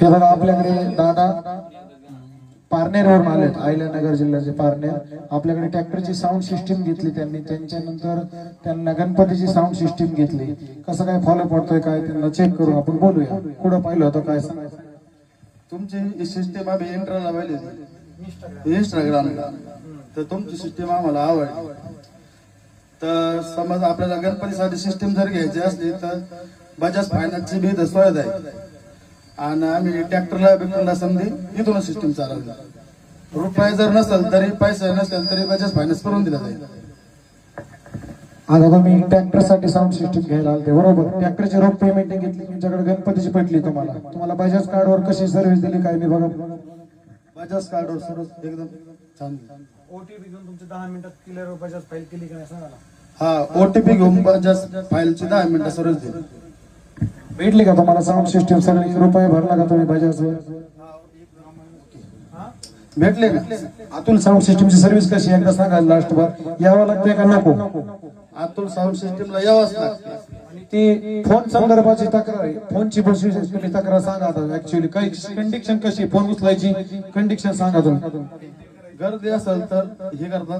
हे बघा आपल्याकडे दादा पारनेरवरून आलेत, अहिल्यानगर जिल्ह्याचे पारनेर. आपल्याकडे ट्रॅक्टरची साऊंड सिस्टीम घेतली त्यांनी, त्यांच्यानंतर त्यांना गणपतीची साऊंड सिस्टीम घेतली. कसं काय फॉलो पडतोय काय त्यांना चेक करू, आपण बोलूया. कुठं पाहिलं होतं काय सांगायचं? तुमची सिस्टीम आम्ही इंटरला पाहिली इंस्टाग्रामला, तर तुमची सिस्टीम आम्हाला आवडली. तर समज आपल्याला गणपतीसाठी सिस्टीम जर घ्यायची असली तर बजाज फायनान्सची बी सोय आहे, आणि आम्ही ट्रॅक्टरला बिक्टरला समधी इथूनच सिस्टीम चालवली. रुपये जर नसेल तरी पैसे नसेल तरी बजाज फायनान्स करून दिला जाईल. आता तुम्ही ट्रॅक्टरसाठी साऊंड सिस्टीम घ्यायला आलते बरोबर. ट्रॅक्टरची रोख पेमेंट घेतली तुमच्याकडे, गणपतीची पटली तुम्हाला बजाज कार्डवर कशी सर्व्हिस दिली काय मी बघा. बजाज कार्डवर सर्व एकदम छान. ओटीपी घेऊन तुमच्या 10 मिनिटात क्लिअर बजाज फाईल केली का नाही सांगा ना. हा, ओटीपी घेऊन बजाज फाईलची 10 मिनिटं सर्व्हिस दिली. भेटली का तुम्हाला साऊंड सिस्टीम? सगळे रुपये भरला का तुम्ही बजाज? भेटले का? अतुल साऊंड सिस्टीमची सर्व्हिस कशी एकदा सांगा. लास्ट बार यावं लागतंय का नको? अतुल साऊंड सिस्टीमला यावंच लागते. आणि ती फोन संदर्भाची तक्रार आहे, फोनची प्रोसिजर तुम्ही तक्रार सांगा. आता ऍक्च्युअली काही कंडिशन कशी फोन उचलायची कंडिशन सांगा तुम्ही. गर्दी असेल तर हे करतात.